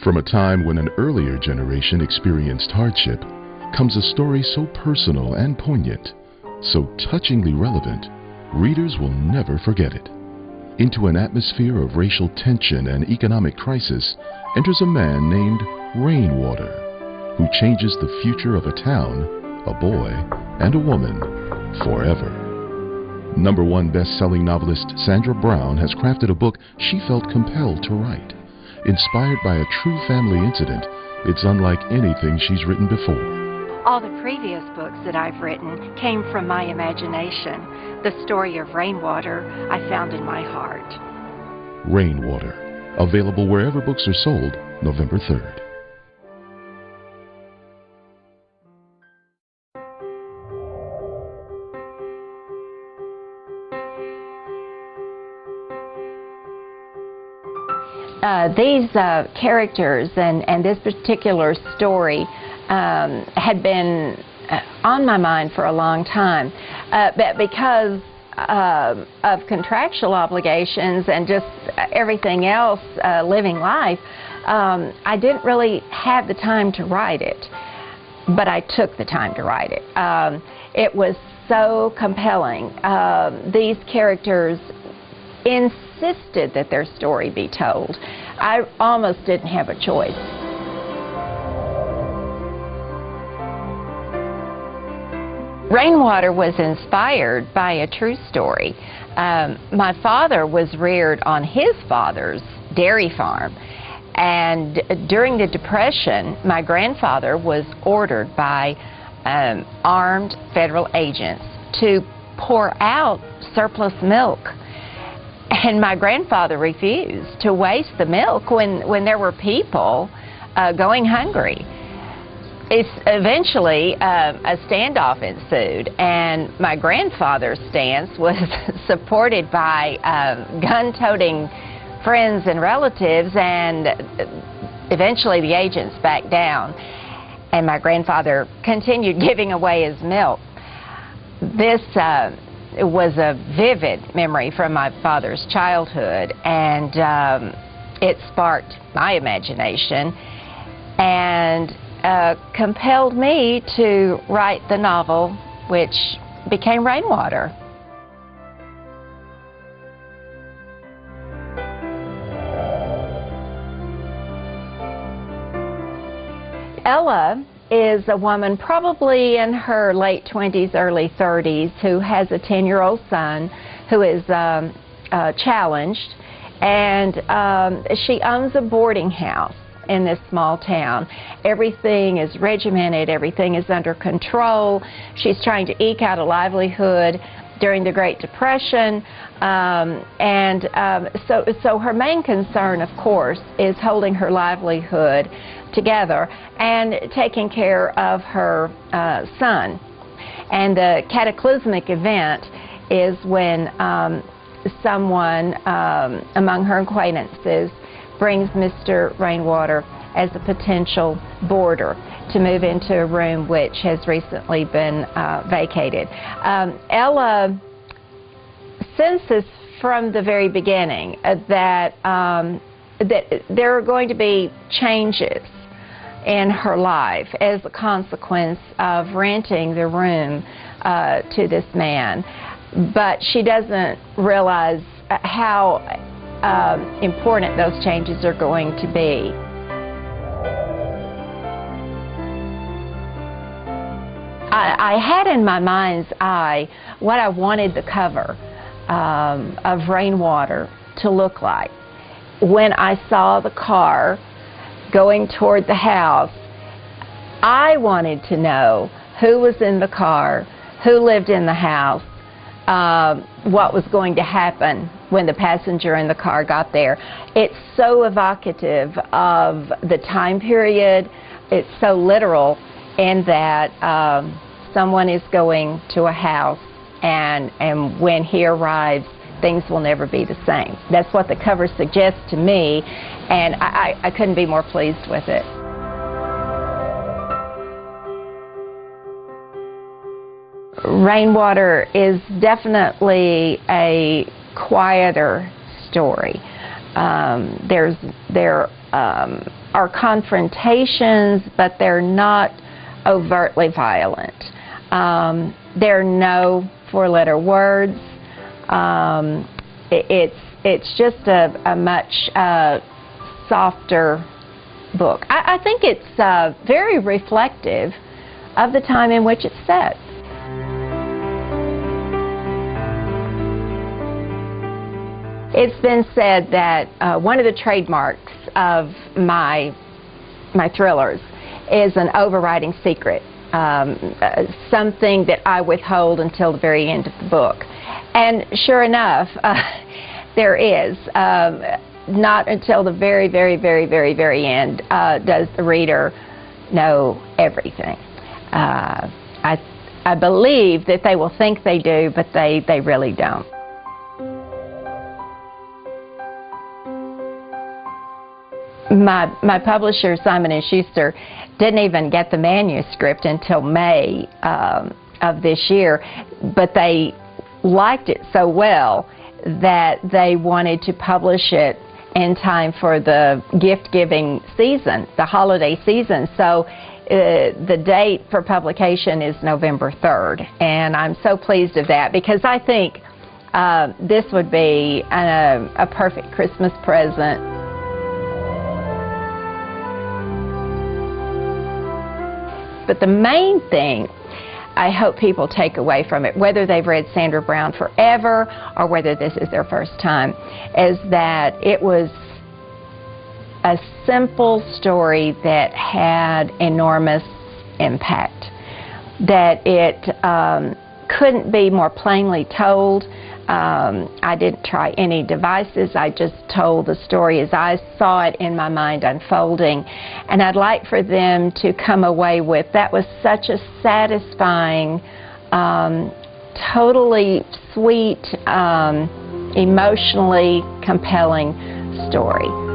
From a time when an earlier generation experienced hardship comes a story so personal and poignant, so touchingly relevant, readers will never forget it. Into an atmosphere of racial tension and economic crisis enters a man named Rainwater, who changes the future of a town, a boy, and a woman forever. #1 best-selling novelist Sandra Brown has crafted a book she felt compelled to write. Inspired by a true family incident, it's unlike anything she's written before. All the previous books that I've written came from my imagination. The story of Rainwater I found in my heart. Rainwater, available wherever books are sold, November 3rd. These characters and this particular story had been on my mind for a long time, but because of contractual obligations and just everything else, living life, I didn't really have the time to write it, but I took the time to write it. It was so compelling. These characters insisted that their story be told. I almost didn't have a choice. Rainwater was inspired by a true story. My father was reared on his father's dairy farm, and during the Depression, my grandfather was ordered by armed federal agents to pour out surplus milk. And my grandfather refused to waste the milk when there were people going hungry. Eventually, a standoff ensued, and my grandfather's stance was supported by gun-toting friends and relatives, and eventually the agents backed down, and my grandfather continued giving away his milk. This was a vivid memory from my father's childhood, and it sparked my imagination and compelled me to write the novel, which became Rainwater. Ella is a woman probably in her late 20s, early 30s, who has a 10-year-old son who is challenged, and she owns a boarding house in this small town. Everything is regimented, everything is under control. She's trying to eke out a livelihood during the Great Depression, so her main concern, of course, is holding her livelihood together and taking care of her son. And the cataclysmic event is when someone among her acquaintances brings Mr. Rainwater as a potential boarder to move into a room which has recently been vacated. Ella senses from the very beginning that there are going to be changes in her life as a consequence of renting the room to this man, but she doesn't realize how important those changes are going to be. I had in my mind's eye what I wanted the cover of Rainwater to look like. When I saw the car going toward the house, I wanted to know who was in the car, who lived in the house, what was going to happen when the passenger in the car got there. It's so evocative of the time period. It's so literal in that someone is going to a house, and when he arrives, things will never be the same. That's what the cover suggests to me, and I couldn't be more pleased with it. Rainwater is definitely a quieter story. There are confrontations, but they're not overtly violent. There are no four-letter words. It's just a much softer book. I think it's very reflective of the time in which it's set. It's been said that one of the trademarks of my thrillers is an overriding secret, something that I withhold until the very end of the book. And sure enough, there is. Not until the very, very, very, very, very end does the reader know everything. I believe that they will think they do, but they really don't. My publisher, Simon & Schuster, didn't even get the manuscript until May of this year, but they liked it so well that they wanted to publish it in time for the gift-giving season, the holiday season. So the date for publication is November 3rd, and I'm so pleased of that because I think this would be a perfect Christmas present. But the main thing I hope people take away from it, whether they've read Sandra Brown forever or whether this is their first time, is that it was a simple story that had enormous impact, that it couldn't be more plainly told. I didn't try any devices. I just told the story as I saw it in my mind unfolding. And I'd like for them to come away with, that was such a satisfying, totally sweet, emotionally compelling story.